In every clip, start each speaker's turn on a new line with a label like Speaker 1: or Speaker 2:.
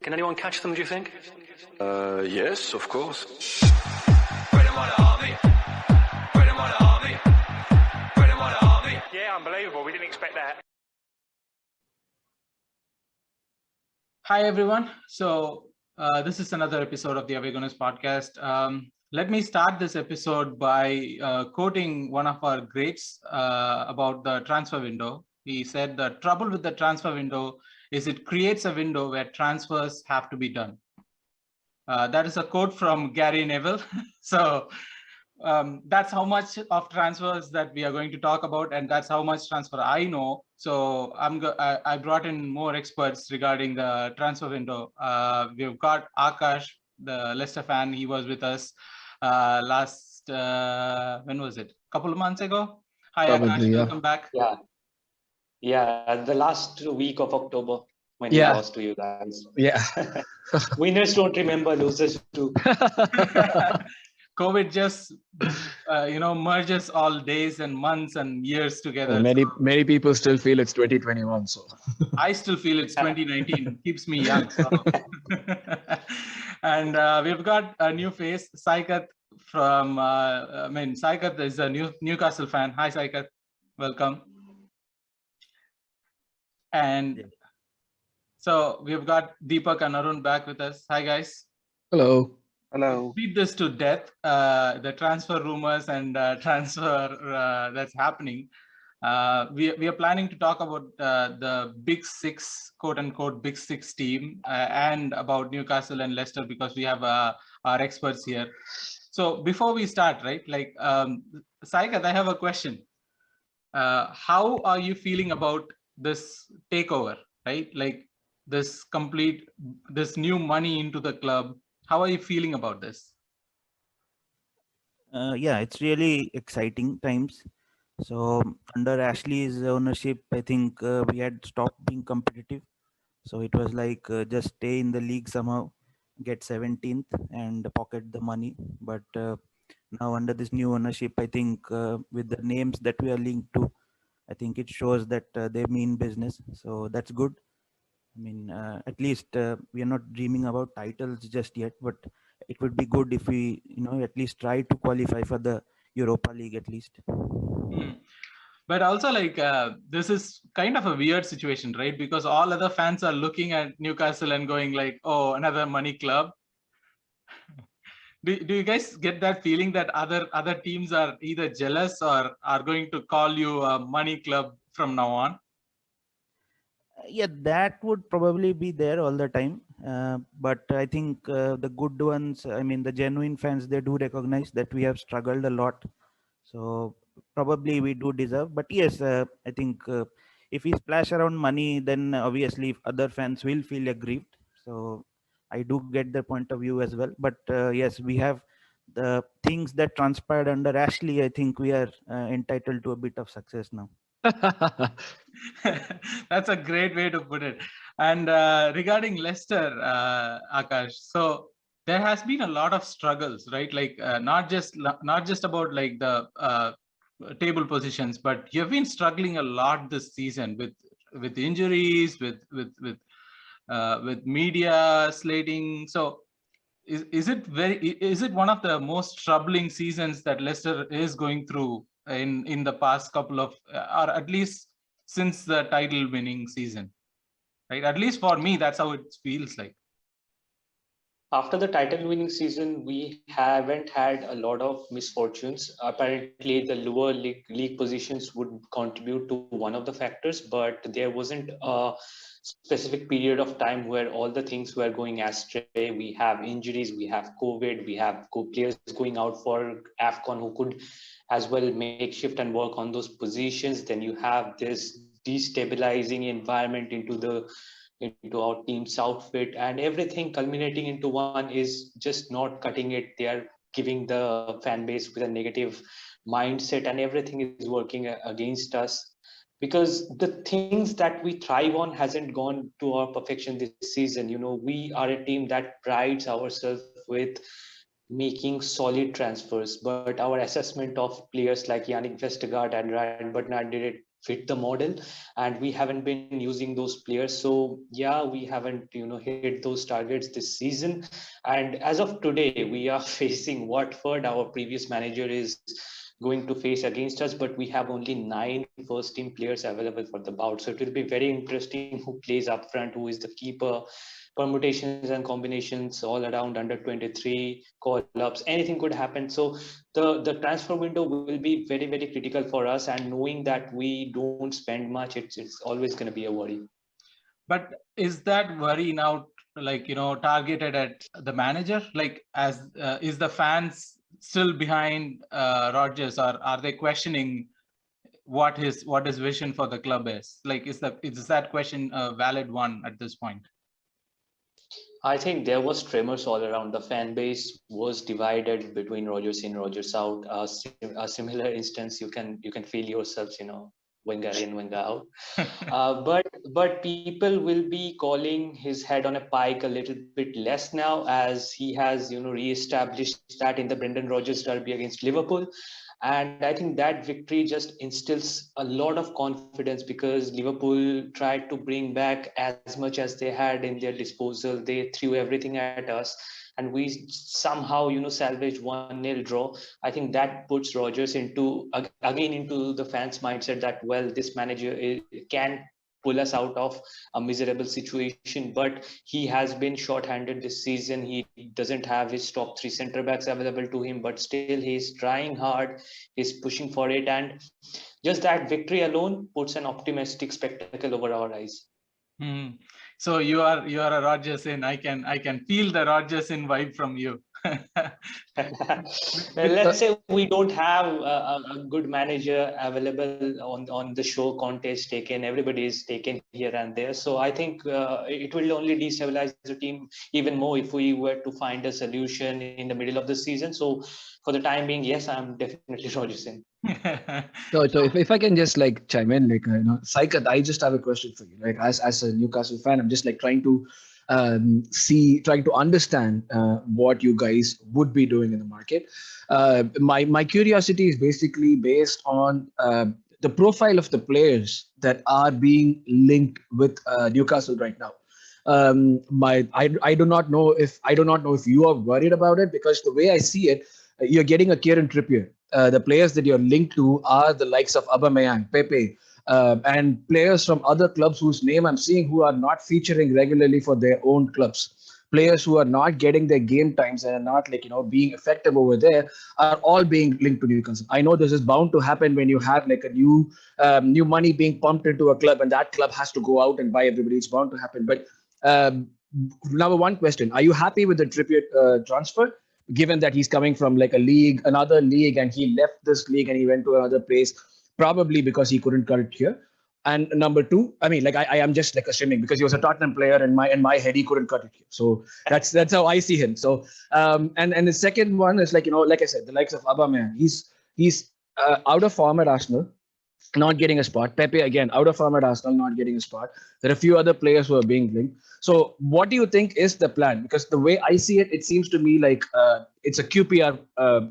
Speaker 1: Can anyone catch them, do you think?
Speaker 2: Yes, of course.
Speaker 1: Yeah, unbelievable. We didn't expect that.
Speaker 3: Hi, everyone. So this is another episode of the Gooners podcast. Let me start this episode by quoting one of our greats about the transfer window. He said, the trouble with the transfer window is it creates a window where transfers have to be done. That is a quote from Gary Neville. So that's how much of transfers that we are going to talk about, and that's how much transfer I know. So I brought in more experts regarding the transfer window. We've got Aakash, the Leicester fan. He was with us last when was it? A couple of months ago. Hi,
Speaker 4: Probably,
Speaker 3: Aakash.
Speaker 4: yeah.
Speaker 3: Welcome back.
Speaker 5: Yeah, the last week of October when we lost to you guys.
Speaker 4: Yeah.
Speaker 5: Winners don't remember, losers do.
Speaker 3: COVID just merges all days and months and years together.
Speaker 4: Many people still feel it's 2021. So
Speaker 3: I still feel it's 2019. Keeps me young. So. And we've got a new face, Saikat from. Saikat is a Newcastle fan. Hi, Saikat. Welcome. And so we've got Deepak and Arun back with us. Hi, guys.
Speaker 4: hello.
Speaker 3: Beat this to death, the transfer rumors and transfer that's happening. We are planning to talk about the Big Six, quote unquote, Big Six team and about Newcastle and Leicester because we have our experts here. So before we start, right, like Saikat, I have a question. How are you feeling about this takeover, right? Like this new money into the club. How are you feeling about this?
Speaker 6: Yeah, it's really exciting times. So under Ashley's ownership, I think we had stopped being competitive. So it was like just stay in the league somehow, get 17th and pocket the money. But now under this new ownership, I think with the names that we are linked to, I think it shows that they mean business. So that's good. I mean, at least we are not dreaming about titles just yet, but it would be good if we, at least try to qualify for the Europa League at least.
Speaker 3: But also, like, this is kind of a weird situation, right? Because all other fans are looking at Newcastle and going like, oh, another money club. Do you guys get that feeling that other teams are either jealous or are going to call you a money club from now on?
Speaker 6: Yeah, that would probably be there all the time. But I think the good ones, I mean, the genuine fans, they do recognize that we have struggled a lot. So probably we do deserve. But yes, I think if we splash around money, then obviously other fans will feel aggrieved. So I do get the point of view as well. But yes, we have the things that transpired under Ashley. I think we are entitled to a bit of success now.
Speaker 3: That's a great way to put it. And regarding Leicester, Akash, so there has been a lot of struggles, right? Like not just about like the table positions, but you've been struggling a lot this season with injuries, with media slating. So is it one of the most troubling seasons that Leicester is going through in the past couple of, or at least since the title winning season, right? At least for me, that's how it feels like.
Speaker 5: After the title winning season, we haven't had a lot of misfortunes. Apparently, the lower league positions would contribute to one of the factors, but there wasn't a specific period of time where all the things were going astray. We have injuries, we have COVID, we have players going out for AFCON who could as well make shift and work on those positions. Then you have this destabilizing environment into our team's outfit, and everything culminating into one is just not cutting it. They are giving the fan base with a negative mindset, and everything is working against us because the things that we thrive on hasn't gone to our perfection this season. We are a team that prides ourselves with making solid transfers, but our assessment of players like Yannick Vestergaard and Ryan Bernard did it fit the model, and we haven't been using those players. So yeah, we haven't hit those targets this season. And as of today, we are facing Watford. Our previous manager is going to face against us, but we have only 9 first team players available for the bout. So it will be very interesting who plays up front, who is the keeper, permutations and combinations all around under 23 call-ups. Anything could happen. So the transfer window will be very, very critical for us. And knowing that we don't spend much, it's always going to be a worry.
Speaker 3: But is that worry now, like, targeted at the manager? Like, as is the fans still behind Rodgers, or are they questioning what his vision for the club is? Like, is that question a valid one at this point?
Speaker 5: I think there was tremors all around. The fan base was divided between Rodgers in, Rodgers out. A similar instance, you can feel yourselves, Wenger in, Wenger out. But people will be calling his head on a pike a little bit less now, as he has re-established that in the Brendan Rodgers derby against Liverpool. And I think that victory just instills a lot of confidence, because Liverpool tried to bring back as much as they had in their disposal. They threw everything at us, and we somehow salvaged 1-0 draw. I think that puts Rodgers again into the fans' mindset that, well, this manager can pull us out of a miserable situation. But he has been short-handed this season. He doesn't have his top 3 centre backs available to him, but still he's trying hard, he's pushing for it. And just that victory alone puts an optimistic spectacle over our eyes.
Speaker 3: So you are a Rodgers in. I can feel the Rodgers in vibe from you.
Speaker 5: Let's say we don't have a good manager available on the show. Conte is taken, everybody is taken here and there. So I think it will only destabilize the team even more if we were to find a solution in the middle of the season. So for the time being, yes, I'm definitely Rodgers in.
Speaker 4: So if I can just like chime in, like Saikat, I just have a question for you. Like as a Newcastle fan, I'm just like trying to trying to understand what you guys would be doing in the market. My curiosity is basically based on the profile of the players that are being linked with Newcastle right now. I do not know if you are worried about it, because the way I see it, you're getting a Kieran Trippier. The players that you're linked to are the likes of Aubameyang, Pepe, and players from other clubs whose name I'm seeing who are not featuring regularly for their own clubs. Players who are not getting their game times and are not being effective over there are all being linked to Newcastle. I know this is bound to happen when you have like a new money being pumped into a club, and that club has to go out and buy everybody. It's bound to happen. But number one question: are you happy with the Trippier transfer? Given that he's coming from like another league, and he left this league and he went to another place, probably because he couldn't cut it here. And number two, I mean, like I am just like assuming because he was a Tottenham player, and in my head he couldn't cut it here. So that's how I see him. So and the second one is like I said, the likes of Aubameyang, he's out of form at Arsenal, not getting a spot. Pepe again out of form at Arsenal, not getting a spot. There are a few other players who are being linked. So what do you think is the plan? Because the way I see it, it seems to me like it's a QPR,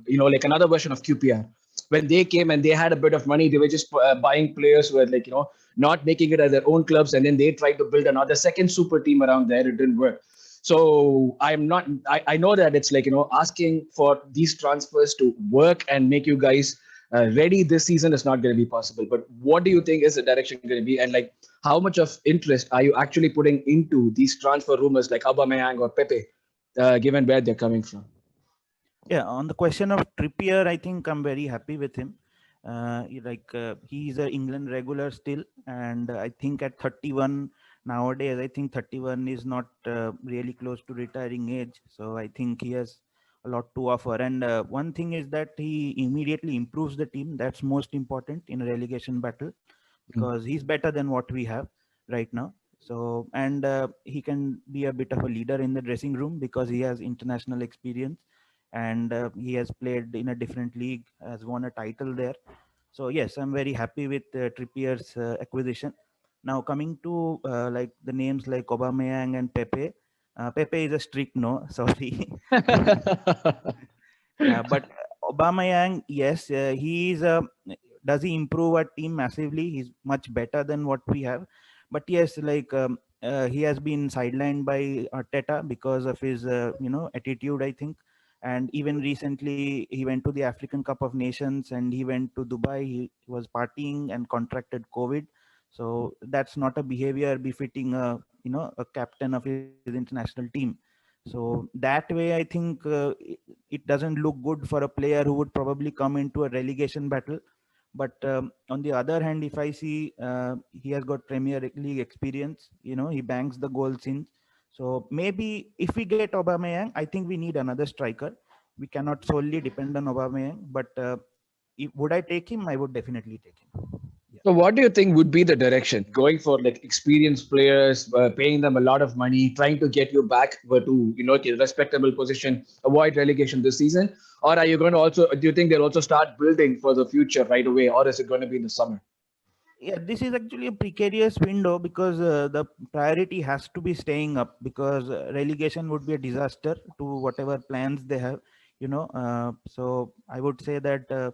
Speaker 4: like another version of QPR. When they came and they had a bit of money, they were just buying players who were not making it at their own clubs, and then they tried to build another second super team around there. It didn't work. So I know that it's asking for these transfers to work and make you guys ready this season is not going to be possible. But what do you think is the direction going to be? And like, how much of interest are you actually putting into these transfer rumors like Aubameyang or Pepe, given where they're coming from?
Speaker 6: Yeah, on the question of Trippier, I think I'm very happy with him. He's an England regular still, and I think at 31 nowadays, I think 31 is not really close to retiring age. So I think he has a lot to offer. And one thing is that he immediately improves the team. That's most important in a relegation battle, because he's better than what we have right now. So, and he can be a bit of a leader in the dressing room because he has international experience, and he has played in a different league, has won a title there. So yes, I'm very happy with Trippier's acquisition. Now coming to like the names like Aubameyang and Pepe. Pepe is a strict no, sorry. Yeah, but Aubameyang, yes, he is a does he improve our team massively? He's much better than what we have. But yes, like he has been sidelined by Arteta because of his attitude, I think. And even recently he went to the African Cup of Nations and he went to Dubai. He was partying and contracted COVID. So that's not a behavior befitting a captain of his international team. So that way, I think it doesn't look good for a player who would probably come into a relegation battle. But on the other hand, if I see he has got Premier League experience, he bangs the goals in. So maybe if we get Aubameyang, I think we need another striker. We cannot solely depend on Aubameyang. But would I take him? I would definitely take him.
Speaker 4: So what do you think would be the direction? Going for like experienced players, paying them a lot of money, trying to get you back to a respectable position, avoid relegation this season? Or are you going to also, do you think they'll also start building for the future right away? Or is it going to be in the summer?
Speaker 6: Yeah, this is actually a precarious window because the priority has to be staying up, because relegation would be a disaster to whatever plans they have, so I would say that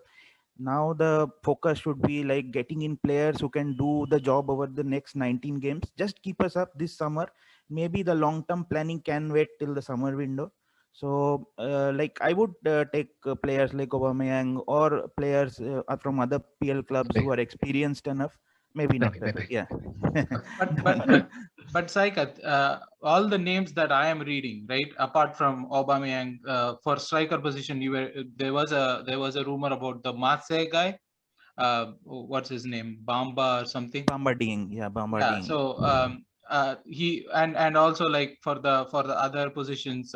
Speaker 6: now the focus should be like getting in players who can do the job over the next 19 games. Just keep us up this summer. Maybe the long term planning can wait till the summer window. So like I would take players like Aubameyang or players from other PL clubs who are experienced enough. Maybe not Pepe. Yeah.
Speaker 3: But Saikat, all the names that I am reading, right, apart from Aubameyang, for striker position, there was a rumor about the Marseille guy. What's his name? Bamba or something.
Speaker 6: Bamba Dieng. Yeah, Bamba Dieng.
Speaker 3: So he and also like for the other positions,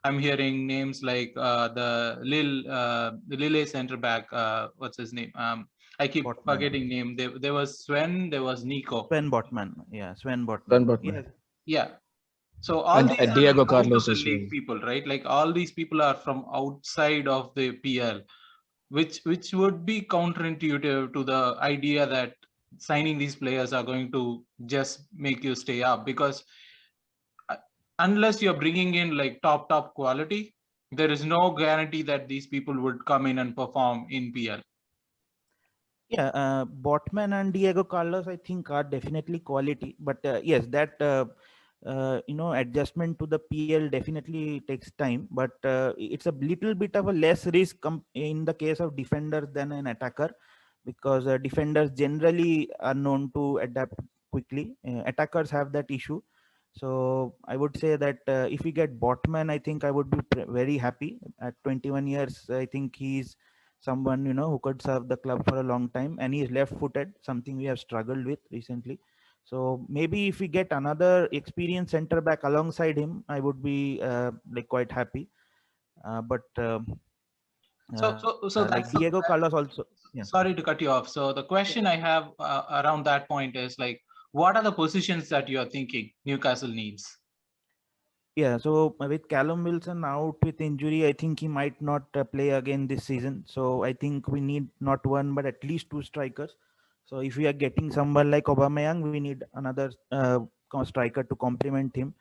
Speaker 3: I'm hearing names like the Lille center back. What's his name? I keep forgetting name. There was Sven. There was Nico.
Speaker 6: Sven Botman. Yeah, Sven Botman.
Speaker 3: Yes. Yeah. So all these are
Speaker 4: Diego
Speaker 3: like
Speaker 4: Carlos
Speaker 3: out of the league people, right? Like all these people are from outside of the PL, which would be counterintuitive to the idea that signing these players are going to just make you stay up, because unless you're bringing in like top quality, there is no guarantee that these people would come in and perform in PL.
Speaker 6: Yeah, Botman and Diego Carlos, I think, are definitely quality. But yes, that adjustment to the PL definitely takes time. But it's a little bit of a less risk in the case of defenders than an attacker, because defenders generally are known to adapt quickly. Attackers have that issue. So I would say that if we get Botman, I think I would be very happy. At 21 years, I think he's someone who could serve the club for a long time, and he's left-footed, something we have struggled with recently. So maybe if we get another experienced center back alongside him, I would be like quite happy. But
Speaker 3: So
Speaker 6: like
Speaker 3: that's
Speaker 6: Diego Carlos also. Yeah.
Speaker 3: Sorry to cut you off. So the question I have around that point is like, what are the positions that you are thinking Newcastle needs?
Speaker 6: Yeah, so with Callum Wilson out with injury, I think he might not play again this season. So I think we need not one, but at least two strikers. So if we are getting someone like Aubameyang, we need another striker to complement him.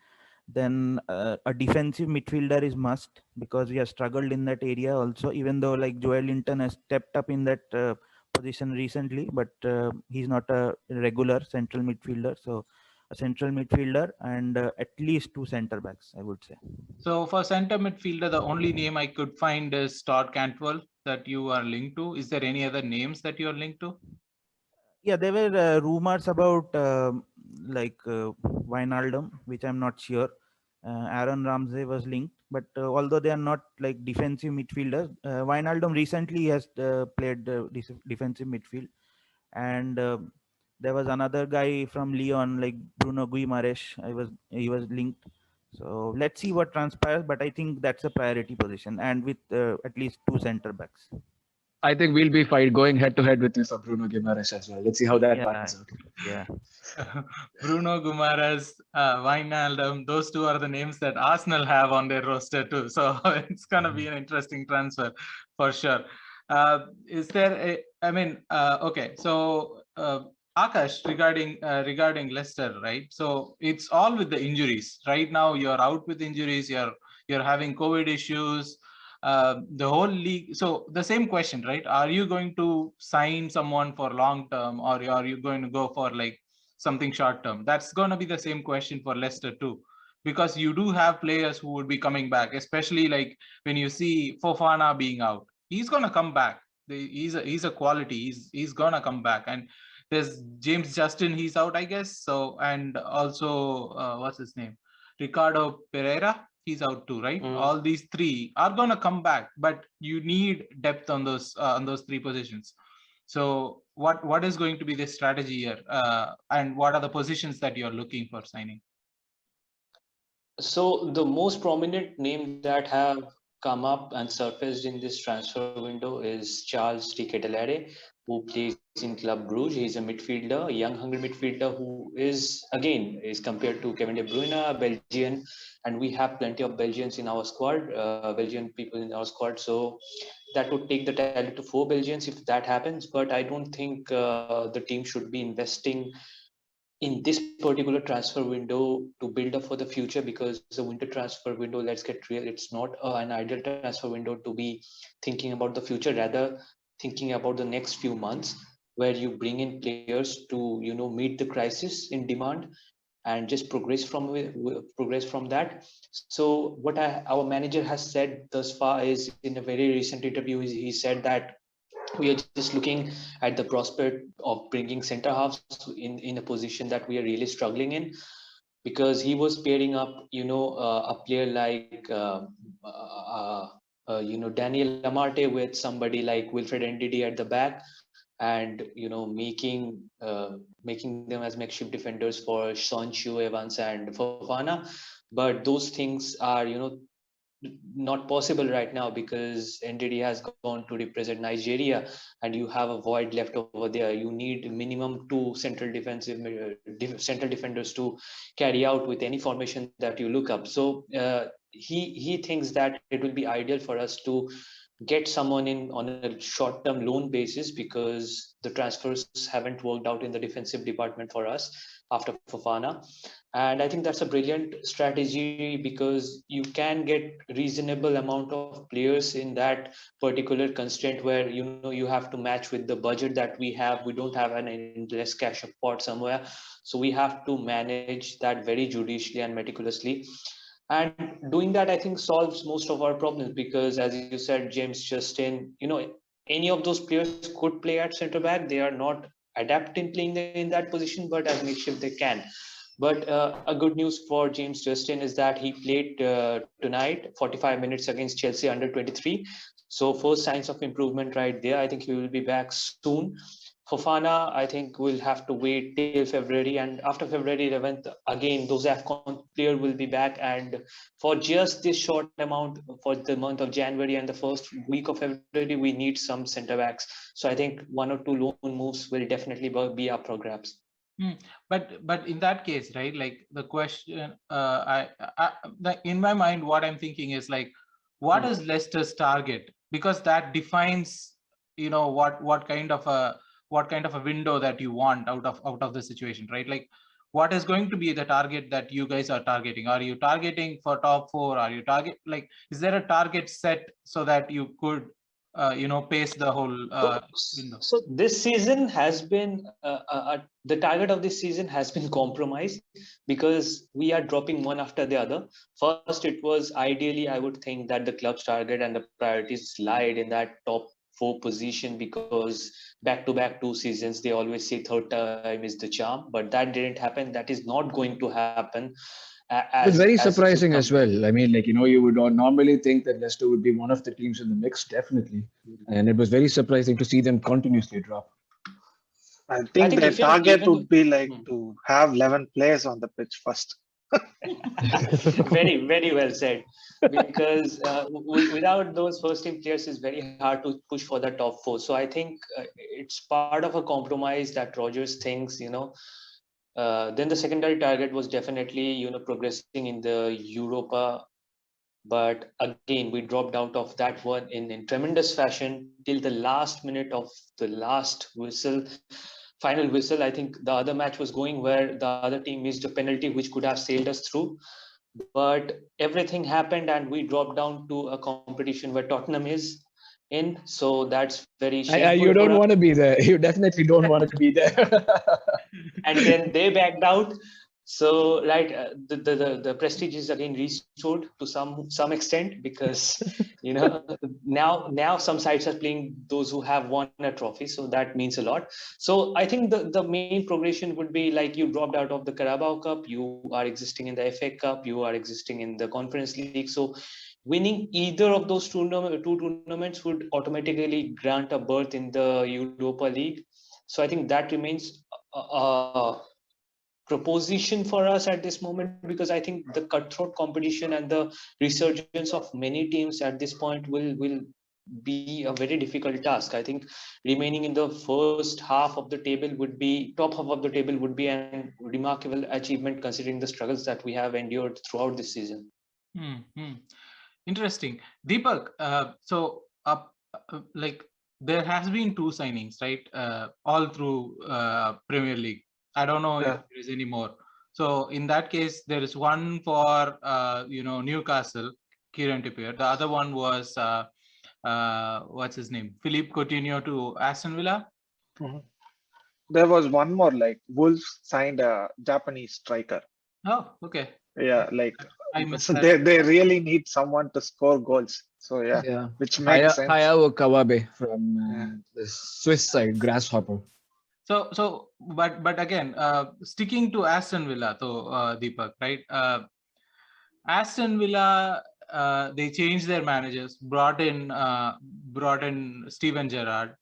Speaker 6: Then a defensive midfielder is must, because we have struggled in that area also, even though like Joel Linton has stepped up in that position recently, but he's not a regular central midfielder. So a central midfielder and at least two center backs, I would say.
Speaker 3: So for center midfielder, the only name I could find is Todd Cantwell that you are linked to. Is there any other names that you are linked to?
Speaker 6: Yeah, there were rumors about Wijnaldum, which I'm not sure. Aaron Ramsey was linked, but although they are not like defensive midfielders, Wijnaldum recently has played defensive midfield, and there was another guy from Lyon, like Bruno Guimaraes. He was linked. So let's see what transpires, but I think that's a priority position, and with at least two center backs.
Speaker 4: I think we'll be going head to head with you for Bruno Guimaraes as well. Let's see how that pans out.
Speaker 6: Yeah.
Speaker 3: Bruno Guimaraes, Wijnaldum, those two are the names that Arsenal have on their roster too. So it's going to be an interesting transfer for sure. Is there okay. So Aakash, regarding Leicester, right? So it's all with the injuries. Right now, you're out with injuries. You're having COVID issues. the whole league. So the same question, right? Are you going to sign someone for long term, or are you going to go for like something short term? That's going to be the same question for Leicester too, because you do have players who would be coming back, especially like when you see Fofana being out. He's going to come back. He's a quality. He's going to come back. And there's James Justin, he's out, I guess. So, and also what's his name, Ricardo Pereira, he's out too, right? All these three are going to come back, but you need depth on those three positions. So what is going to be the strategy here, and what are the positions that you're looking for signing?
Speaker 5: So the most prominent name that have come up and surfaced in this transfer window is Charles de Ketelaere, who plays in Club Brugge. He's a midfielder, a young, hungry midfielder who is compared to Kevin De Bruyne, a Belgian, and we have plenty of Belgians in our squad, Belgian people in our squad. So that would take the tally to 4 Belgians if that happens. But I don't think the team should be investing in this particular transfer window to build up for the future, because the winter transfer window, let's get real, it's not an ideal transfer window to be thinking about the future, rather thinking about the next few months, where you bring in players to meet the crisis in demand and just progress from that. So what our manager has said thus far is, in a very recent interview, he said that we are just looking at the prospect of bringing center halves in a position that we are really struggling in, because he was pairing up a player like Daniel Lamarte with somebody like Wilfred Ndidi at the back, and making them as makeshift defenders for Sonchu, Evans and Fofana. But those things are not possible right now, because NDD has gone to represent Nigeria, and you have a void left over there. You need minimum 2 central defenders to carry out with any formation that you look up. So he thinks that it will be ideal for us to get someone in on a short-term loan basis, because the transfers haven't worked out in the defensive department for us after Fofana. And I think that's a brilliant strategy, because you can get reasonable amount of players in that particular constraint, where you have to match with the budget that we have. We don't have an endless cash pot somewhere, so we have to manage that very judiciously and meticulously. And doing that, I think, solves most of our problems, because as you said, James Justin, any of those players could play at center back. They are not adept in playing in that position, but as makeshift they can. But a good news for James Justin is that he played tonight 45 minutes against Chelsea under 23. So first signs of improvement right there. I think he will be back soon. Fofana, I think we'll have to wait till February, and after February 11th, again, those AFCON player will be back. And for just this short amount, for the month of January and the first week of February, we need some centre backs. So I think 1 or 2 loan moves will definitely be our programs.
Speaker 3: But in that case, right, like the question, in my mind, what I'm thinking is like, what is Leicester's target? Because that defines, what kind of a window that you want out of the situation, right? Like, what is going to be the target that you guys are targeting? Are you targeting for top 4? Are you is there a target set so that you could pace the whole window?
Speaker 5: So this season has been the target of this season has been compromised, because we are dropping one after the other. First, it was ideally, I would think, that the club's target and the priorities lied in that top 4 position, because back-to-back 2 seasons they always say third time is the charm, but that didn't happen. That is not going to happen.
Speaker 4: It's very surprising as well. I mean, you would normally think that Leicester would be one of the teams in the mix, definitely. And it was very surprising to see them continuously drop.
Speaker 7: I think the target would be like to have 11 players on the pitch first.
Speaker 5: Very, very well said. Because without those first team players, it's very hard to push for the top 4. So I think it's part of a compromise that Rodgers thinks, then the secondary target was definitely, progressing in the Europa. But again, we dropped out of that one in tremendous fashion till the last minute of the last final whistle. I think the other match was going where the other team missed a penalty which could have sailed us through. but everything happened and we dropped down to a competition where Tottenham is in. So that's very shameful.
Speaker 4: You don't want to be there. You definitely don't want to be there.
Speaker 5: And then they backed out. So right, the prestige is again restored to some extent, because now some sides are playing those who have won a trophy, so that means a lot. So I think the main progression would be like you dropped out of the Carabao Cup, you are existing in the FA Cup, you are existing in the Conference League. So winning either of those two tournaments would automatically grant a berth in the Europa League. So I think that remains a proposition for us at this moment, because I think the cutthroat competition and the resurgence of many teams at this point will be a very difficult task. I think remaining in the first half of the table would be top half of the table would be an remarkable achievement, considering the struggles that we have endured throughout this season.
Speaker 3: Interesting. Deepak, like there has been 2 signings, right? All through Premier League. I don't know if there is any more. So in that case, there is one for Newcastle, Kieran Trippier. The other one was what's his name? Philippe Coutinho to Aston Villa.
Speaker 7: There was one more, like Wolves signed a Japanese striker.
Speaker 3: Oh, okay.
Speaker 7: Yeah, like so they really need someone to score goals. So which makes sense.
Speaker 4: Hayao Kawabe from the Swiss side, Grasshopper.
Speaker 3: So, but again, sticking to Aston Villa, Deepak, right? Aston Villa, they changed their managers, brought in Steven Gerrard.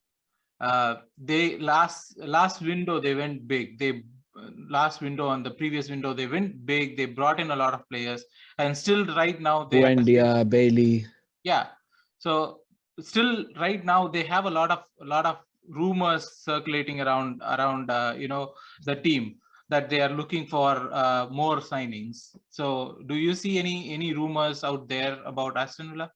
Speaker 3: They last window they went big. Last window on the previous window they went big. They brought in a lot of players, and still right now they
Speaker 4: Buendia, Bailey.
Speaker 3: Yeah. So still right now they have a lot of rumors circulating around the team, that they are looking for more signings. So do you see any rumors out there about Aston Villa?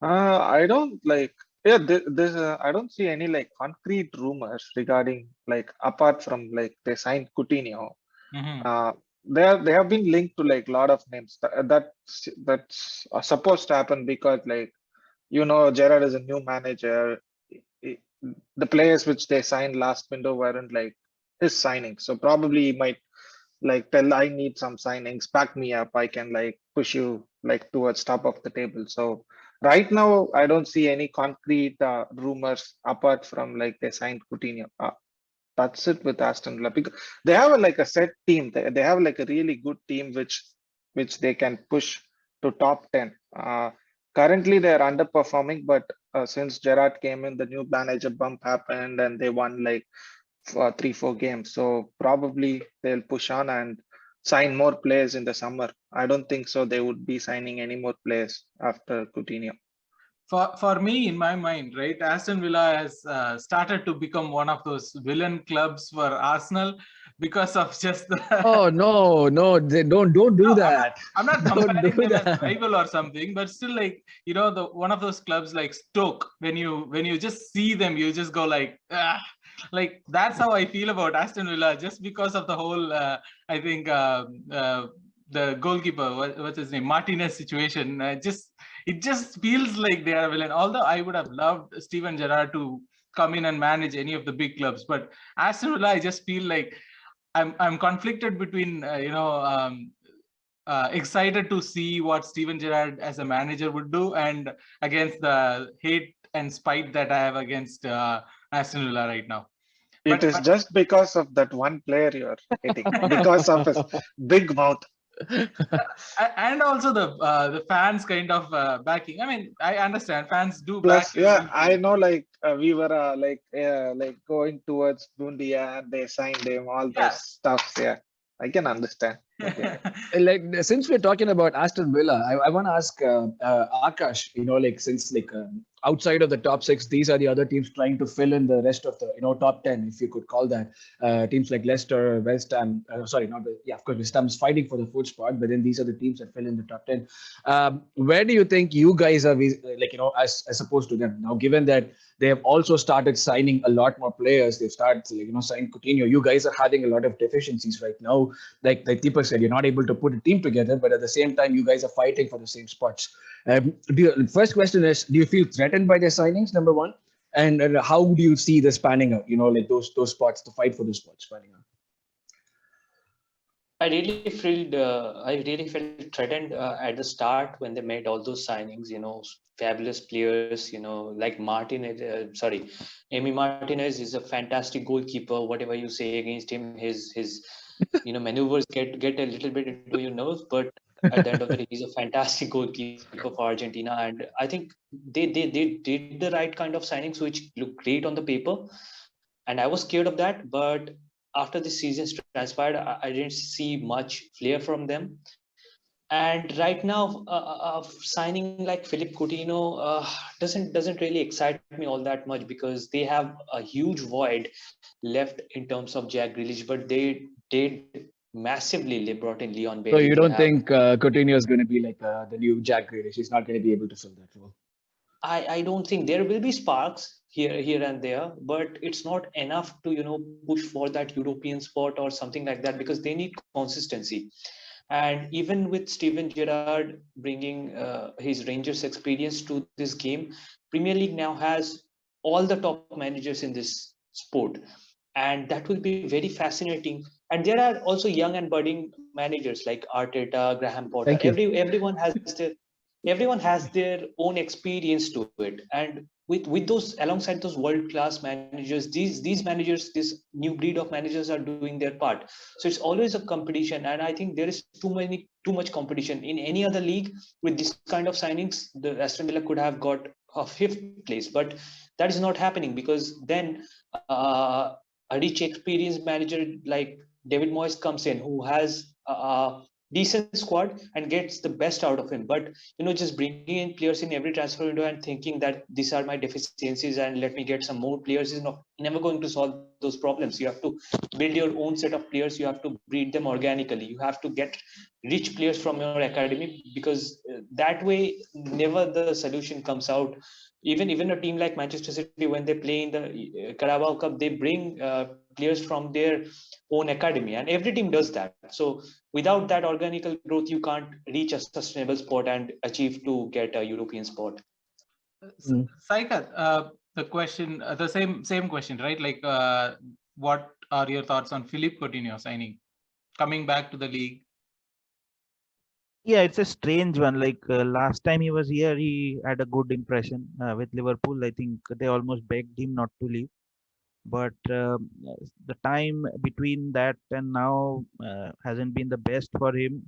Speaker 7: I don't like. Yeah, there's I don't see any like concrete rumors regarding, like, apart from like they signed Coutinho. They have been linked to like a lot of names that's supposed to happen, because like Gerrard is a new manager. The players which they signed last window weren't like his signings, so probably he might like tell, I need some signings, back me up, I can like push you like towards top of the table. So right now I don't see any concrete rumors apart from like they signed Coutinho. That's it with Aston Villa, because they have like a set team. They have like a really good team which they can push to top 10. Currently they're underperforming, but since Gerrard came in, the new manager bump happened and they won like 3-4 games. So probably they'll push on and sign more players in the summer. I don't think so they would be signing any more players after Coutinho.
Speaker 3: For me, in my mind, right, Aston Villa has started to become one of those villain clubs for Arsenal, because of just the
Speaker 4: they don't do that.
Speaker 3: I'm not comparing them as rival or something, but still, like, the one of those clubs like Stoke, when you just see them, you just go like, like, that's how I feel about Aston Villa, just because of the whole I think the goalkeeper, what's his name, Martinez situation. It just feels like they are a villain. Although I would have loved Steven Gerrard to come in and manage any of the big clubs, but Aston Villa, I just feel like I'm conflicted between excited to see what Steven Gerrard as a manager would do, and against the hate and spite that I have against Aston Villa right now.
Speaker 7: It is just because of that one player you're hating, because of his big mouth.
Speaker 3: And also the fans kind of backing. I mean, I understand fans do.
Speaker 7: Plus, I know, like we were like going towards Bundia and they signed him, all those stuff. Yeah, I can understand. Okay.
Speaker 4: Like, since we're talking about Aston Villa, I want to ask Aakash, like, since like outside of the top 6, these are the other teams trying to fill in the rest of the top 10, if you could call that. Teams like Leicester, West Ham, of course West Ham is fighting for the 4th spot, but then these are the teams that fill in the top 10. Where do you think you guys are, like, as opposed to them now, given that they have also started signing a lot more players? They've started, like, signing Coutinho. You guys are having a lot of deficiencies right now. Like Deepak said, you're not able to put a team together, but at the same time, you guys are fighting for the same spots. First question is, do you feel threatened by their signings, number one? And how do you see this panning out? Like those spots, to fight for those spots panning out.
Speaker 5: I really felt threatened at the start when they made all those signings. Fabulous players. Like Martinez. Emi Martinez is a fantastic goalkeeper. Whatever you say against him, his maneuvers get a little bit into your nerves. But at the end of the day, he's a fantastic goalkeeper for Argentina, and I think they did the right kind of signings, which look great on the paper. And I was scared of that, but after the season transpired, I didn't see much flair from them. And right now, signing like Philip Coutinho doesn't really excite me all that much, because they have a huge void left in terms of Jack Grealish, but they did massively. They brought in Leon Bailey.
Speaker 4: So you don't think Coutinho is going to be like the new Jack Grealish? He's not going to be able to fill that role.
Speaker 5: I don't think. There will be sparks here and there, but it's not enough to push for that European spot or something like that, because they need consistency. And even with Steven Gerrard bringing his Rangers experience to this game, Premier League now has all the top managers in this sport, and that will be very fascinating. And there are also young and budding managers like Arteta, Graham Potter. Everyone has their own experience to it, and with those, alongside those world class managers, these managers, this new breed of managers are doing their part. So it's always a competition, and I think there is too much competition in any other league. With this kind of signings, the Aston Villa could have got a fifth place, but that is not happening, because then a rich experienced manager like David Moyes comes in, who has a decent squad and gets the best out of him. But just bringing in players in every transfer window and thinking that these are my deficiencies and let me get some more players is never going to solve those problems. You have to build your own set of players. You have to breed them organically. You have to get rich players from your academy, because that way never the solution comes out. Even a team like Manchester City, when they play in the Carabao Cup, they bring players from their own academy, and every team does that. So without that organical growth, you can't reach a sustainable spot and achieve to get a European spot.
Speaker 3: Saikat, the question, the same question, right? Like, what are your thoughts on Philippe Coutinho signing, coming back to the league?
Speaker 6: Yeah, it's a strange one. Like last time he was here, he had a good impression with Liverpool. I think they almost begged him not to leave. But the time between that and now hasn't been the best for him.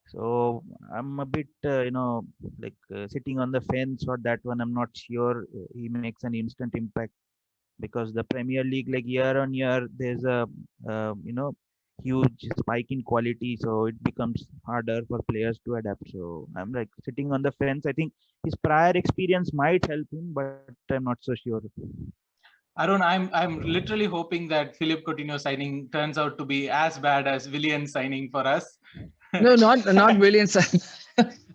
Speaker 6: So I'm a bit, sitting on the fence for that one. I'm not sure he makes an instant impact, because the Premier League, like year on year, there's a huge spike in quality, so it becomes harder for players to adapt. So I'm like sitting on the fence. I think his prior experience might help him, but I'm not so sure.
Speaker 3: Arun, I'm literally hoping that Philippe Coutinho signing turns out to be as bad as Willian signing for us.
Speaker 4: No, not Willian.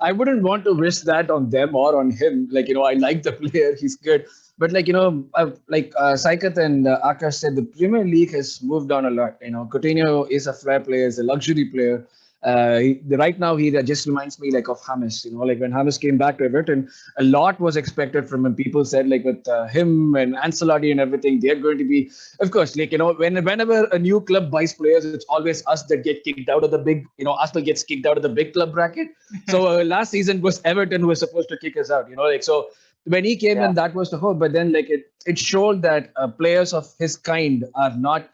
Speaker 4: I wouldn't want to wish that on them or on him. Like, I like the player; he's good. But Saikat and Aakash said, the Premier League has moved on a lot. Coutinho is a flair player, is a luxury player. Right now, he just reminds me like of James. Like when James came back to Everton, a lot was expected from him. People said like with him and Ancelotti and everything, they're going to be, of course, like whenever a new club buys players, it's always us that get kicked out of the big. Arsenal gets kicked out of the big club bracket. So last season was Everton who was supposed to kick us out. So when he came in, that was the hope. But then it showed that players of his kind are not.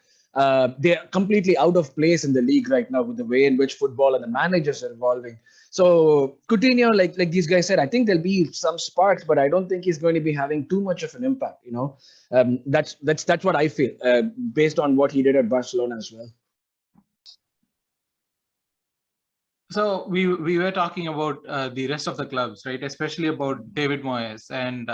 Speaker 4: They're completely out of place in the league right now with the way in which football and the managers are evolving. So Coutinho, like these guys said, I think there'll be some sparks, but I don't think he's going to be having too much of an impact. That's what I feel based on what he did at Barcelona as well.
Speaker 3: So we were talking about the rest of the clubs, right? Especially about David Moyes, and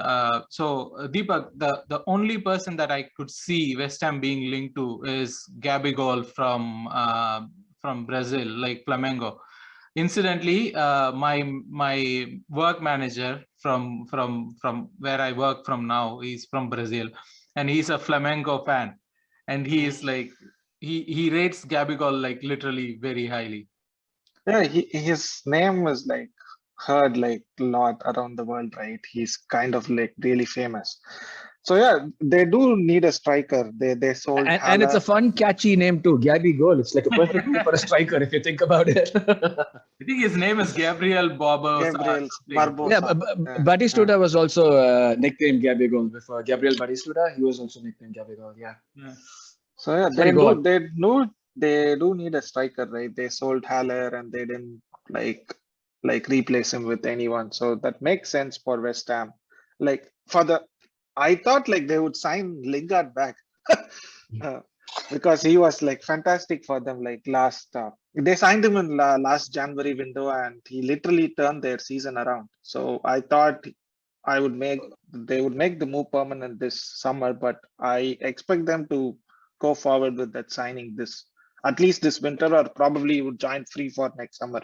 Speaker 3: so Deepak, the only person that I could see West Ham being linked to is Gabigol from Brazil, like Flamengo. Incidentally, my work manager from where I work from now, he's from Brazil, and he's a Flamengo fan, and he is like he rates Gabigol like literally very highly.
Speaker 7: Yeah, his name is like heard like a lot around the world, right? He's kind of like really famous. So yeah, they do need a striker. They sold
Speaker 4: And it's a
Speaker 7: Haller.
Speaker 4: fun, catchy name too, Gabby Goal. It's like a perfect name for a striker if you think about it.
Speaker 3: I think his name is Gabriel Barbosa.
Speaker 7: Gabriel
Speaker 4: Yeah,
Speaker 7: Barbosa.
Speaker 4: Batistuta was also nicknamed Gabby Goal before. Gabriel Batistuta, he was also nicknamed Gabby Goal. Yeah.
Speaker 7: So yeah,
Speaker 4: Sorry, go on.
Speaker 7: they do need a striker, right? They sold Haller and they didn't like replace him with anyone. So that makes sense for West Ham. Like I thought like they would sign Lingard back uh, because he was like fantastic for them. Like last, they signed him in last January window, and he literally turned their season around. So I thought they would make the move permanent this summer, but I expect them to go forward with that signing this at least this winter, or probably would join free for next summer,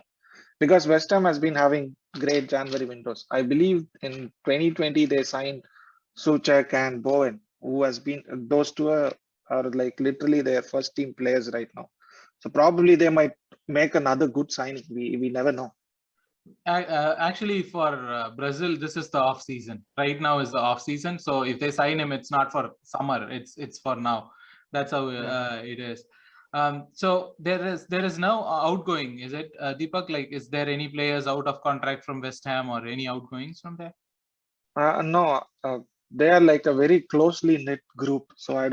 Speaker 7: because West Ham has been having great January windows. I believe in 2020 they signed Suchek and Bowen, who has been those two are like literally their first team players right now. So probably they might make another good signing. We never know.
Speaker 3: Actually, for Brazil, this is the off season. Right now is the off season. So if they sign him, it's not for summer. It's for now. That's how it is. So there is no outgoing, is it, Deepak? Like, is there any players out of contract from West Ham or any outgoings from there?
Speaker 7: No, they are like a very closely knit group. So I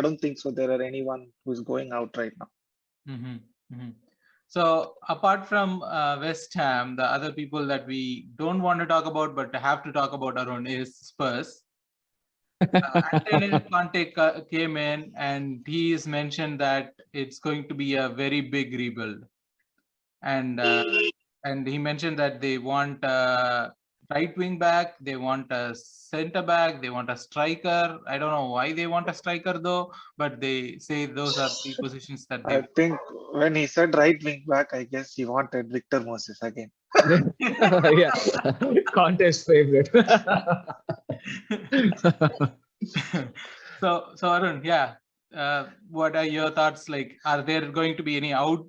Speaker 7: don't think so. There are anyone who's going out right now.
Speaker 3: So apart from West Ham, the other people that we don't want to talk about but have to talk about, Arun, is Spurs. Antonio Conte came in and he has mentioned that it's going to be a very big rebuild, and he mentioned that they want a right wing back, they want a center back, they want a striker. I don't know why they want a striker though, but they say those are the positions that they
Speaker 7: I think when he said right wing back, I guess he wanted Victor Moses again.
Speaker 4: Yeah, Conte's favorite.
Speaker 3: So Arun, yeah, what are your thoughts? Like, are there going to be any outs?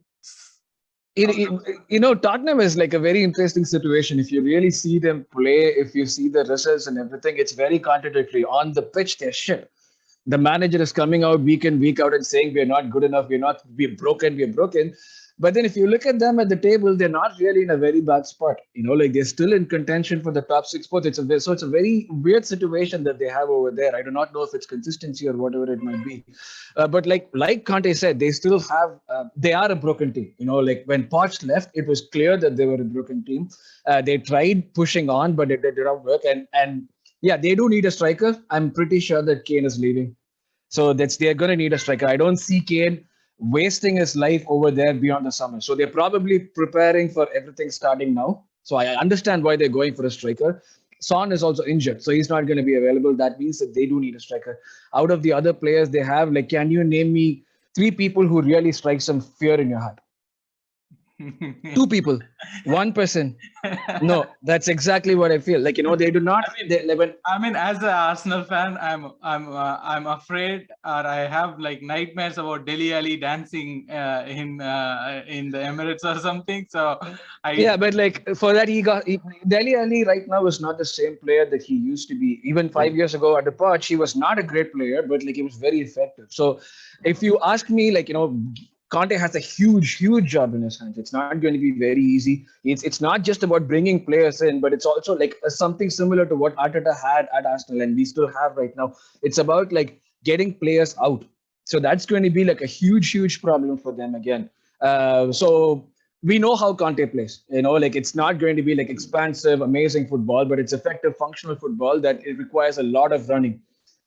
Speaker 4: Tottenham is like a very interesting situation. If you really see them play, if you see the results and everything, it's very contradictory. On the pitch, they're shit. The manager is coming out week in, week out and saying we're not good enough, we're broken. But then if you look at them at the table, they're not really in a very bad spot. Like they're still in contention for the top 6 spots. So it's a very weird situation that they have over there. I do not know if it's consistency or whatever it might be. But like Conte said, they still have, they are a broken team. Like when Poch left, it was clear that they were a broken team. They tried pushing on, but it did not work. And yeah, they do need a striker. I'm pretty sure that Kane is leaving. So they're going to need a striker. I don't see Kane wasting his life over there beyond the summer. So they're probably preparing for everything starting now. So I understand why they're going for a striker. Son is also injured, so he's not going to be available. That means that they do need a striker. Out of the other players they have, like, can you name me 3 people who really strike some fear in your heart? 2 people, 1 person. No, that's exactly what I feel. Like, they do not.
Speaker 3: I mean, as an Arsenal fan, I'm afraid, or I have like nightmares about Dele Alli dancing in the Emirates or something. So
Speaker 4: yeah, but like for that, Dele Alli right now is not the same player that he used to be. Even 5 years ago at the Poch, he was not a great player, but like he was very effective. So if you ask me, like, Conte has a huge job in his hands. It's not going to be very easy. It's not just about bringing players in, but it's also like something similar to what Arteta had at Arsenal, and we still have right now. It's about like getting players out. So that's going to be like a huge problem for them again. So we know how Conte plays. Like it's not going to be like expansive, amazing football, but it's effective, functional football that it requires a lot of running.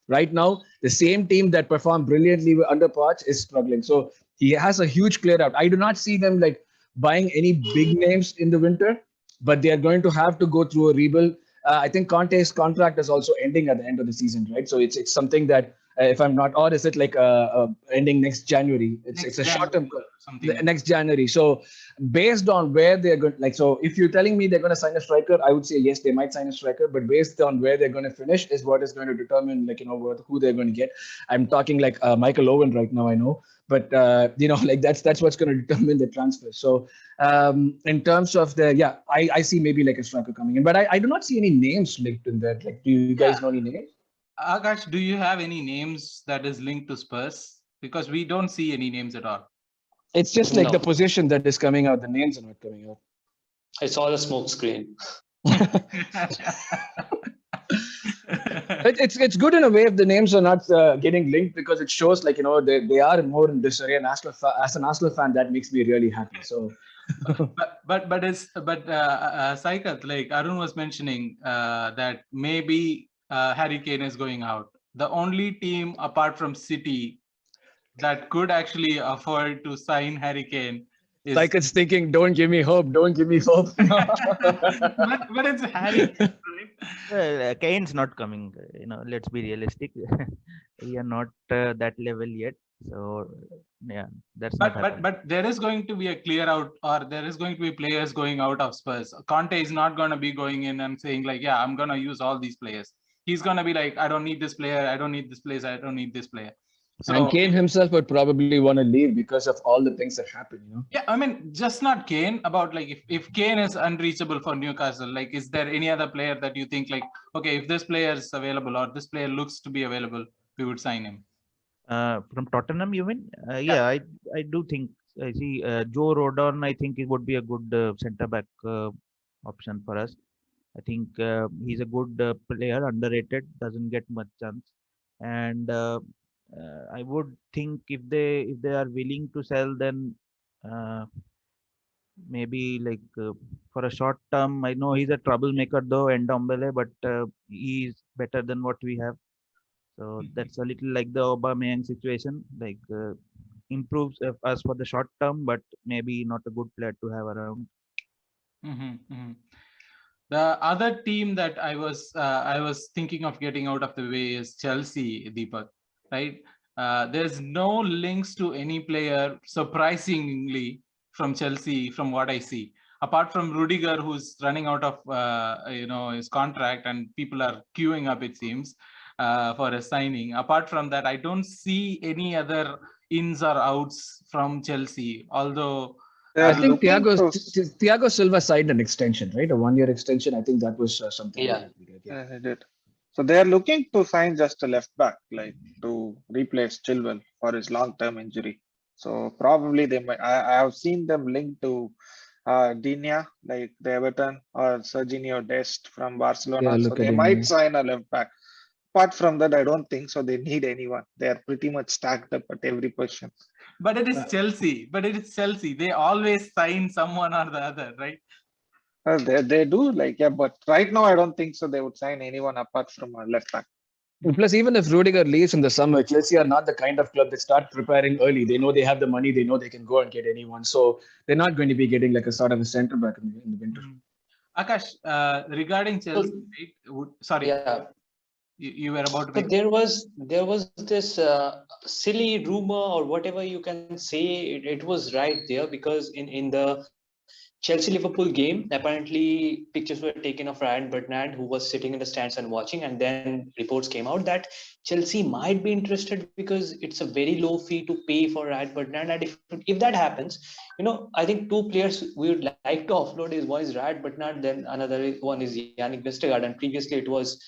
Speaker 4: Right now, the same team that performed brilliantly under Poch is struggling. So he has a huge clear out. I do not see them like buying any big names in the winter, but they are going to have to go through a rebuild. I think Conte's contract is also ending at the end of the season, right? So it's something that if I'm not, or is it like ending next January? It's a short term.
Speaker 3: Something.
Speaker 4: Next January. So based on where they're going, like, so if you're telling me they're going to sign a striker, I would say yes, they might sign a striker, but based on where they're going to finish is what is going to determine, like, who they're going to get. I'm talking like Michael Owen right now, I know, but like that's what's going to determine the transfer. So in terms of I see maybe like a striker coming in, but I do not see any names linked in that. Like, do you guys know any names?
Speaker 3: Aakash, do you have any names that is linked to Spurs? Because we don't see any names at all.
Speaker 4: It's just like the position that is coming out. The names are not coming out.
Speaker 5: It's all a smoke screen.
Speaker 4: It's good in a way if the names are not getting linked, because it shows like they are more in disarray. And as an Arsenal fan, that makes me really happy. So,
Speaker 3: but Saikat, like Arun was mentioning, that maybe Harry Kane is going out. The only team apart from City that could actually afford to sign Harry Kane is
Speaker 4: Saikat's thinking, don't give me hope, but
Speaker 3: it's Harry Kane, right?
Speaker 6: Well, Kane's not coming. Let's be realistic. We are not that level yet. So yeah, that's not happening.
Speaker 3: But there is going to be a clear out, or there is going to be players going out of Spurs. Conte is not going to be going in and saying like, yeah, I'm going to use all these players. He's going to be like, I don't need this player. I don't need this player. I don't need this player. So,
Speaker 4: and Kane himself would probably want to leave because of all the things that happen,
Speaker 3: Yeah, I mean, just not Kane. About like if Kane is unreachable for Newcastle, like, is there any other player that you think like, okay, if this player is available or this player looks to be available, we would sign him?
Speaker 6: From Tottenham, you mean? Yeah, I do think. I see Joe Rodon. I think it would be a good centre back option for us. I think he's a good player, underrated, doesn't get much chance, and I would think if they are willing to sell, then maybe like for a short term. I know he's a troublemaker though, Ndombele, but he's better than what we have. So that's a little like the Aubameyang situation, like improves us for the short term, but maybe not a good player to have around.
Speaker 3: The other team that I was thinking of getting out of the way is Chelsea, Deepak, right? There's no links to any player, surprisingly, from Chelsea, from what I see, apart from Rudiger, who's running out of his contract, and people are queuing up, it seems, for a signing. Apart from that, I don't see any other ins or outs from Chelsea, although
Speaker 4: I think Thiago Silva signed an extension, right? A 1-year extension. I think that was something.
Speaker 5: Yeah,
Speaker 7: he did. So they are looking to sign just a left back, like to replace Chilwell for his long-term injury. So probably they might. I have seen them linked to Digne, like the Everton, or Serginho Dest from Barcelona. So they might sign a left back. Apart from that, I don't think so. They need anyone. They are pretty much stacked up at every position.
Speaker 3: But it is Chelsea. They always sign someone or the other, right?
Speaker 7: They do, like, yeah, but right now I don't think so. They would sign anyone apart from a left back.
Speaker 4: Plus, even if Rudiger leaves in the summer, Chelsea are not the kind of club that start preparing early. They know they have the money. They know they can go and get anyone. So they're not going to be getting like a sort of a centre back in the winter.
Speaker 3: Akash, regarding Chelsea, sorry.
Speaker 5: Yeah.
Speaker 3: You were about to.
Speaker 5: But there was this silly rumor or whatever you can say. It was right there because in the Chelsea-Liverpool game, apparently pictures were taken of Ryan Bertrand, who was sitting in the stands and watching, and then reports came out that Chelsea might be interested because it's a very low fee to pay for Ryan Bertrand. And if that happens, I think two players we would like to offload is one is Ryan Bertrand, then another one is Yannick Vestergaard, and previously it was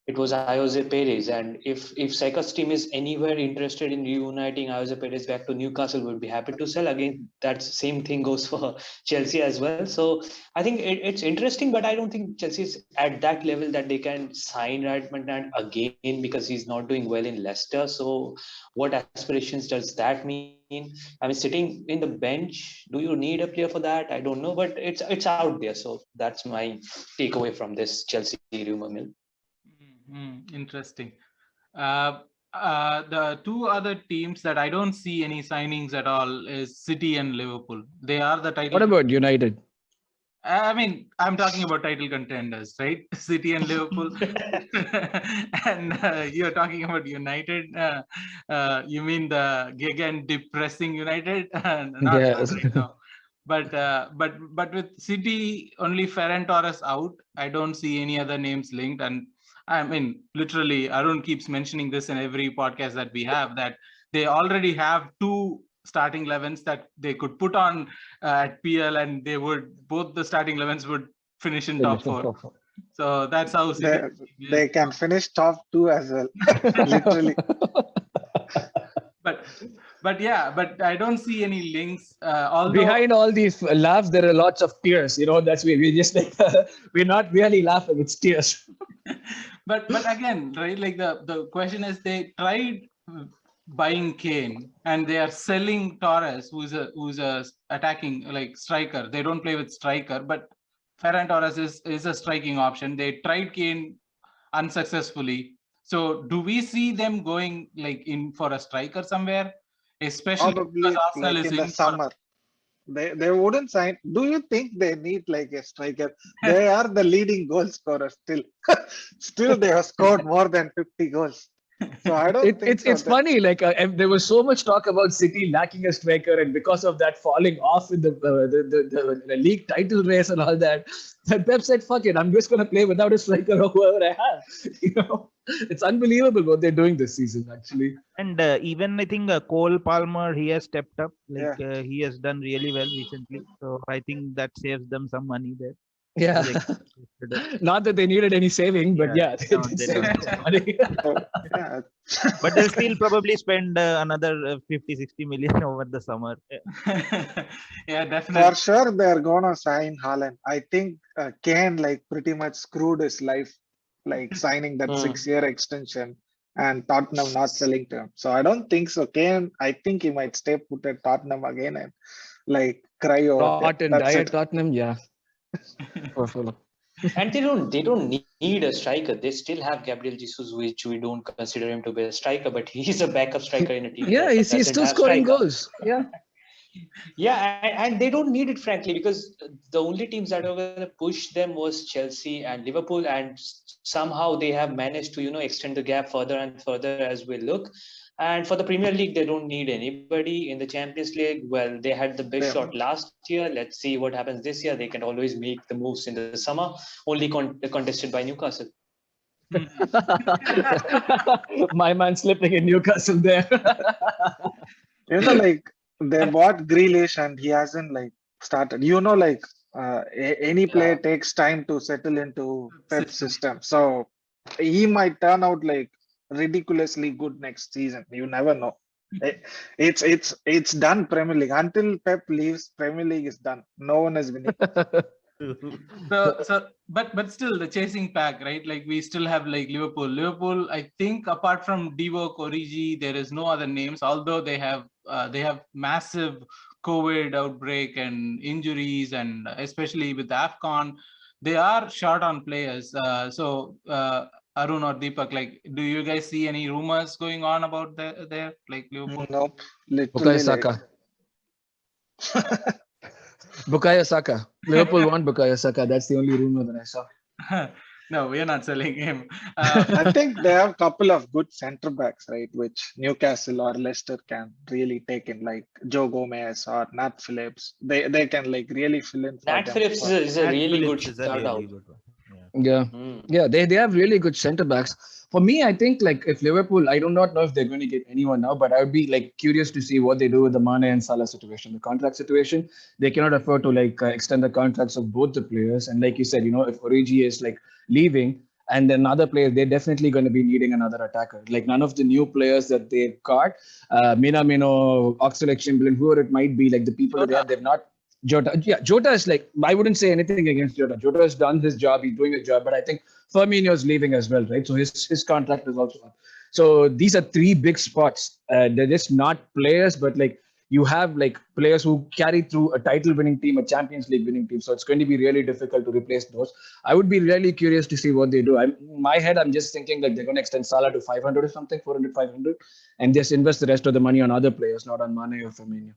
Speaker 5: Jose Perez. And if Saikat's team is anywhere interested in reuniting Jose Perez back to Newcastle, would be happy to sell. Again, that same thing goes for Chelsea as well. So I think it's interesting, but I don't think Chelsea is at that level that they can sign Redmond again because he's not doing well in Leicester. So what aspirations does that mean? I mean, sitting in the bench, do you need a player for that? I don't know, but it's out there. So that's my takeaway from this Chelsea rumor mill.
Speaker 3: Interesting. The two other teams that I don't see any signings at all is City and Liverpool. They are the title.
Speaker 4: What about United?
Speaker 3: I mean, I'm talking about title contenders, right? City and Liverpool. And you're talking about United. You mean the Gegen depressing United? Not
Speaker 4: Yes.
Speaker 3: right now. But with City only Ferran Torres out, I don't see any other names linked. And I mean, literally, Arun keeps mentioning this in every podcast that we have, that they already have two starting 11s that they could put on at PL, and they would, both the starting 11s would finish in top four. So that's how
Speaker 7: they can finish top 2 as well. Literally.
Speaker 3: But I don't see any links. Although
Speaker 4: behind all these laughs, there are lots of tears. That's we just like we're not really laughing; it's tears.
Speaker 3: but again, right? Like the question is, they tried buying Kane and they are selling Torres, who's a attacking like striker. They don't play with striker, but Ferran Torres is a striking option. They tried Kane unsuccessfully. So do we see them going like in for a striker somewhere, especially
Speaker 7: Probably
Speaker 3: because Arsenal
Speaker 7: like
Speaker 3: is
Speaker 7: in the summer. They wouldn't sign. Do you think they need like a striker? They are the leading goal scorer still. Still, they have scored more than 50 goals. So I don't think
Speaker 4: it's funny. Like there was so much talk about City lacking a striker, and because of that falling off in the league title race and all that, Pep said, "Fuck it, I'm just gonna play without a striker or whoever I have." It's unbelievable what they're doing this season, actually.
Speaker 6: And even I think Cole Palmer, he has stepped up. Like he has done really well recently. So I think that saves them some money there.
Speaker 4: Yeah. Not that they needed any saving, but yeah.
Speaker 6: No, they don't. But they'll still probably spend another 50, 60 million over the summer.
Speaker 3: Yeah, definitely.
Speaker 7: For sure, they're gonna sign Haaland. I think Kane like pretty much screwed his life, like signing that 6-year extension and Tottenham not selling to him. So I don't think so. Kane, I think he might stay put at Tottenham again and like cry over
Speaker 4: Rot and die at Tottenham, yeah.
Speaker 5: And they don't need a striker. They still have Gabriel Jesus, which we don't consider him to be a striker, but he's a backup striker in a team.
Speaker 4: Yeah, he's still scoring goals. Yeah.
Speaker 5: Yeah, and they don't need it, frankly, because the only teams that were going to push them was Chelsea and Liverpool, and somehow they have managed to extend the gap further and further as we look. And for the Premier League, they don't need anybody. In the Champions League, well, they had the best shot last year. Let's see what happens this year. They can always make the moves in the summer, only contested by Newcastle.
Speaker 4: My man slipping in Newcastle there.
Speaker 7: Like they bought Grealish and he hasn't like started. Any player takes time to settle into Pep's system. So he might turn out like ridiculously good next season. You never know. It's done. Premier League until Pep leaves, Premier League is done. No one is winning.
Speaker 3: But still the chasing pack, right? Like we still have like Liverpool. I think apart from Divock Origi, there is no other names. Although they have massive COVID outbreak and injuries, and especially with AFCON, they are short on players. So Arun or Deepak, like, do you guys see any rumors going on about there, like Liverpool?
Speaker 7: Nope. Literally,
Speaker 4: Bukayo Saka. Bukayo Saka. Liverpool want Bukayo Saka. That's the only rumor that I saw.
Speaker 3: No, we are not selling him.
Speaker 7: I think they have a couple of good centre backs, right? Which Newcastle or Leicester can really take in, like Joe Gomez or Nat Phillips. They can like really fill in.
Speaker 5: Nat Phillips is a really good shout out.
Speaker 4: Yeah, they have really good centre backs. For me, I think like if Liverpool, I do not know if they're going to get anyone now, but I would be like curious to see what they do with the Mane and Salah situation, the contract situation. They cannot afford to like extend the contracts of both the players. And like you said, if Origi is like leaving and then another player, they're definitely going to be needing another attacker. Like none of the new players that they've got, Minamino, Oxlade-Chamberlain, whoever it might be, like the people that they've not. Jota, yeah, Jota is like, I wouldn't say anything against Jota. Jota has done his job, he's doing his job, but I think Firmino is leaving as well, right? So his contract is also up. So these are three big spots. They're just not players, but like you have like players who carry through a title-winning team, a Champions League winning team. So it's going to be really difficult to replace those. I would be really curious to see what they do. In my head, I'm just thinking like they're going to extend Salah to 500 or something, 400, 500, and just invest the rest of the money on other players, not on Mane or Firmino.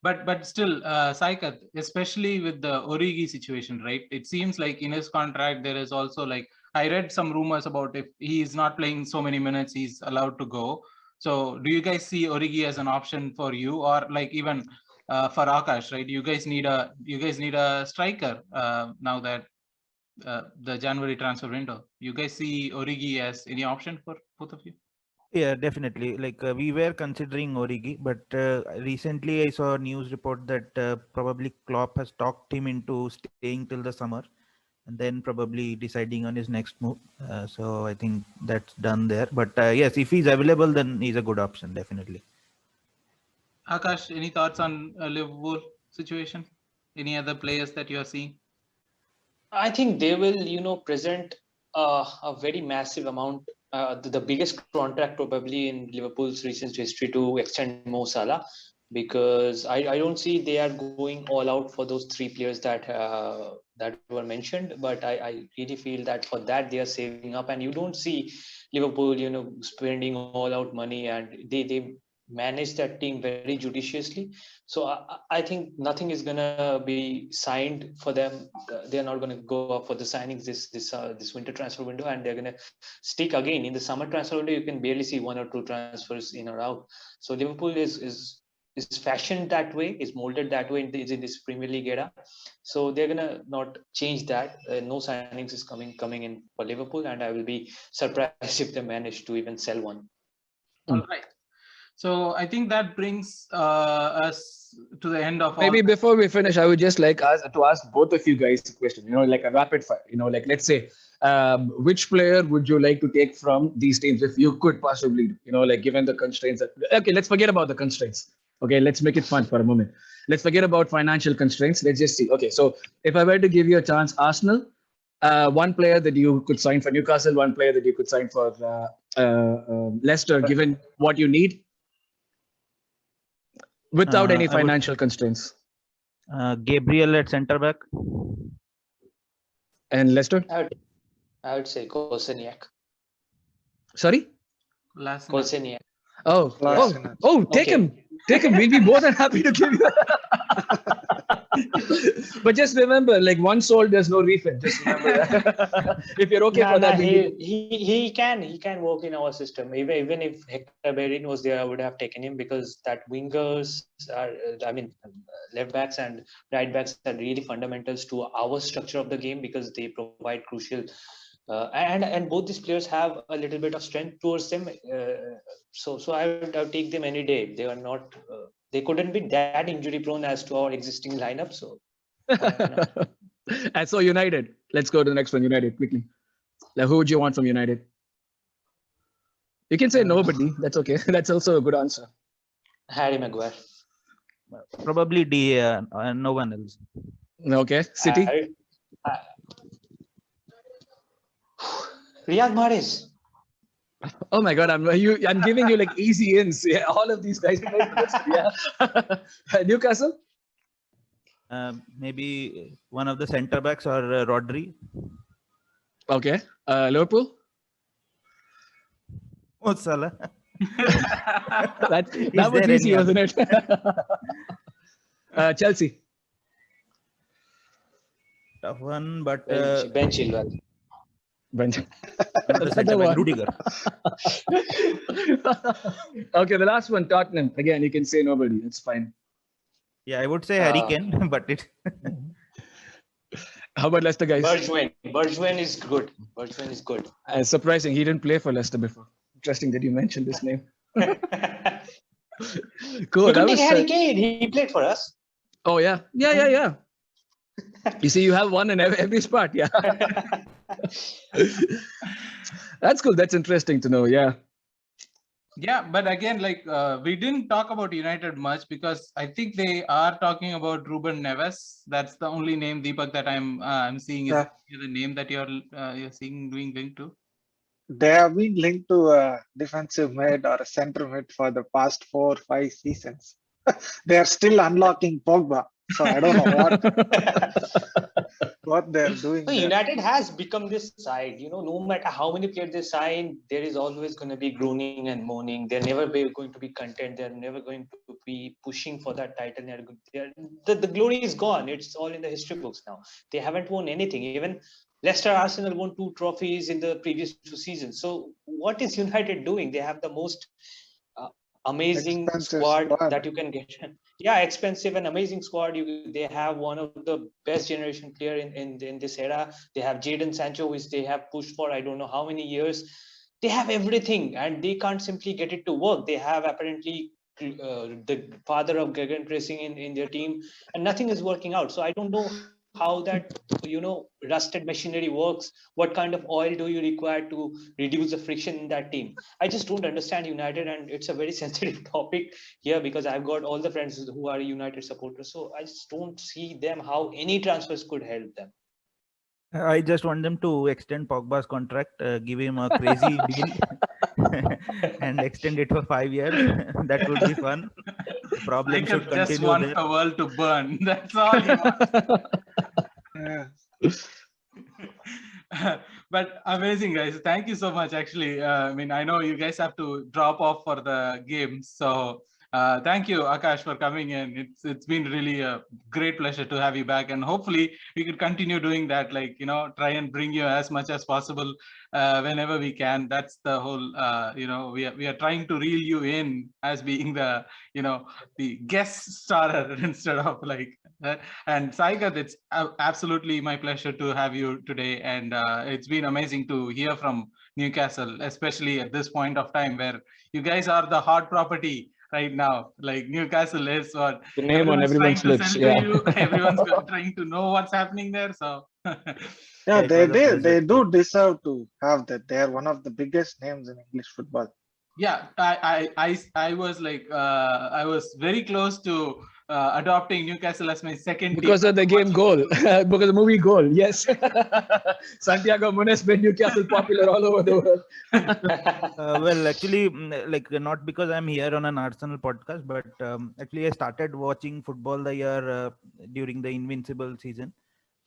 Speaker 3: But still, Saikat, especially with the Origi situation, right? It seems like in his contract there is also like I read some rumors about if he is not playing so many minutes, he's allowed to go. So do you guys see Origi as an option for you, or like even for Aakash, right? You guys need a striker now that the January transfer window. You guys see Origi as any option for both of you?
Speaker 6: Yeah, definitely. Like we were considering Origi, but recently I saw a news report that probably Klopp has talked him into staying till the summer, and then probably deciding on his next move. So I think that's done there. But yes, if he's available, then he's a good option, definitely.
Speaker 3: Akash, any thoughts on Liverpool situation? Any other players that you are seeing?
Speaker 5: I think they will, present a very massive amount, the biggest contract probably in Liverpool's recent history to extend Mo Salah, because I don't see they are going all out for those three players that were mentioned. But I really feel that for that they are saving up, and you don't see Liverpool, spending all out money, and they manage that team very judiciously. So I think nothing is gonna be signed for them. They're not gonna go up for the signings this winter transfer window, and they're gonna stick again in the summer transfer window. You can barely see one or two transfers in or out. So Liverpool is fashioned that way, is molded that way in this Premier League era. So they're gonna not change that. No signings is coming in for Liverpool, and I will be surprised if they manage to even sell one.
Speaker 3: All right. So I think that brings us to the end of
Speaker 4: Maybe
Speaker 3: all.
Speaker 4: before we finish, I would just like to ask both of you guys a question, like a rapid fire, like let's say, which player would you like to take from these teams if you could possibly, like given the constraints okay, let's forget about the constraints. Okay, let's make it fun for a moment. Let's forget about financial constraints. Let's just see. Okay, so if I were to give you a chance, Arsenal, one player that you could sign for Newcastle, one player that you could sign for Leicester, given what you need, without any financial constraints.
Speaker 6: Gabriel at centre back.
Speaker 4: And Leicester?
Speaker 5: I would say Koseniak.
Speaker 4: Sorry?
Speaker 5: Koseniak.
Speaker 4: Take him. Take him. We'll be more than happy to give you. But just remember, like one sold, there's no refund. Just remember that. If you're okay for that,
Speaker 5: he can work in our system. Even if Hector Bellerin was there, I would have taken him, because that wingers are, left backs and right backs are really fundamentals to our structure of the game, because they provide crucial. And both these players have a little bit of strength towards them, so I would take them any day. They are not, they couldn't be that injury prone as to our existing lineup. So,
Speaker 4: and so United. Let's go to the next one. United quickly. Like, who would you want from United? You can say nobody. That's okay. That's also a good answer.
Speaker 5: Harry Maguire.
Speaker 6: Probably no one else.
Speaker 4: Okay, City.
Speaker 5: Riyad Mahrez.
Speaker 4: Oh my God, I'm giving you like easy ins. Yeah, all of these guys. Yeah. Newcastle.
Speaker 6: Maybe one of the centre backs or Rodri.
Speaker 4: Okay. Liverpool.
Speaker 6: Oh, Salah.
Speaker 4: that was easy, wasn't it? Chelsea.
Speaker 6: Tough one, but
Speaker 5: Ben Chilwell.
Speaker 6: Rudiger.
Speaker 4: Okay, the last one, Tottenham. Again, you can say nobody. It's fine.
Speaker 6: Yeah, I would say Harry Kane, but it.
Speaker 4: How about Leicester, guys?
Speaker 5: Bergwijn is good.
Speaker 4: Surprising, he didn't play for Leicester before. Interesting that you mentioned this name. Cool.
Speaker 5: That was Harry Kane. He played for us.
Speaker 4: Oh yeah. You see, you have one in every spot. Yeah. That's cool. That's interesting to know. Yeah.
Speaker 3: Yeah, but again, like we didn't talk about United much, because I think they are talking about Ruben Neves. That's the only name, Deepak, that I'm seeing is the name that you're seeing being linked to.
Speaker 7: They have been linked to a defensive mid or a center mid for the past 4 or 5 seasons. They are still unlocking Pogba. So I don't know what they're doing
Speaker 5: So
Speaker 7: there.
Speaker 5: United has become this side, no matter how many players they sign, there is always going to be groaning and moaning. They're never going to be content. They're never going to be pushing for that title. The glory is gone. It's all in the history books now. They haven't won anything. Even Leicester, Arsenal won 2 trophies in the previous 2 seasons. So what is United doing? They have the most uh, amazing
Speaker 7: Expensive
Speaker 5: squad
Speaker 7: squad.
Speaker 5: that you can get. Yeah, expensive and amazing squad. They have one of the best generation player in this era. They have Jadon Sancho, which they have pushed for I don't know how many years. They have everything, and they can't simply get it to work. They have apparently the father of Gegen pressing in their team, and nothing is working out. So I don't know how that rusted machinery works. What kind of oil do you require to reduce the friction in that team? I just don't understand United, and it's a very sensitive topic here because I've got all the friends who are United supporters. So I just don't see them how any transfers could help them.
Speaker 6: I just want them to extend Pogba's contract, give him a crazy deal, and extend it for 5 years. That would be fun. The problem should
Speaker 3: Saikat just
Speaker 6: continue
Speaker 3: wants
Speaker 6: there.
Speaker 3: the world to burn. That's all he wants.
Speaker 7: Yeah.
Speaker 3: But amazing, guys. Thank you so much. Actually, I mean, I know you guys have to drop off for the game, so thank you, Aakash, for coming in. It's been really a great pleasure to have you back, and hopefully we could continue doing that. Like try and bring you as much as possible whenever we can. That's the whole. We are trying to reel you in as being the the guest starrer instead of like. And Saikat, it's absolutely my pleasure to have you today, and it's been amazing to hear from Newcastle, especially at this point of time where you guys are the hot property right now. Like Newcastle is what
Speaker 4: The name on
Speaker 3: everyone's trying
Speaker 4: everyone's
Speaker 3: to
Speaker 4: lips.
Speaker 3: sell
Speaker 4: Yeah.
Speaker 3: to you. Everyone's trying to know what's happening there. So
Speaker 7: Yeah,
Speaker 6: It was a pleasure.
Speaker 7: they do deserve to have that. They are one of the biggest names in English football.
Speaker 3: yeah, I was like I was very close to adopting Newcastle as my second
Speaker 4: Because
Speaker 3: team.
Speaker 4: of the game goal, because of the movie goal. Yes. Santiago Munes made Newcastle popular all over the world.
Speaker 6: Well, actually, like not because I'm here on an Arsenal podcast, but actually I started watching football the year during the Invincible season.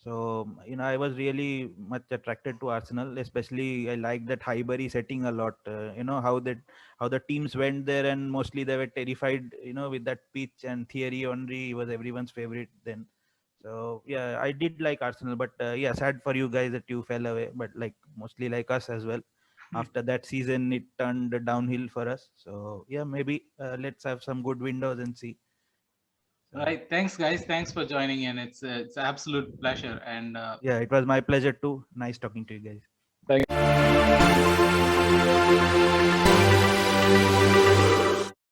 Speaker 6: So I was really much attracted to Arsenal, especially I like that Highbury setting a lot. How the teams went there, and mostly they were terrified. With that pitch, and Thierry Henry was everyone's favorite then. So yeah, I did like Arsenal, but yeah, sad for you guys that you fell away. But like mostly like us as well. After that season, it turned downhill for us. So yeah, maybe let's have some good windows and see. So,
Speaker 3: Right. Thanks, guys. Thanks for joining in. It's absolute pleasure. And
Speaker 6: yeah, it was my pleasure too. Nice talking to you guys.
Speaker 4: Thank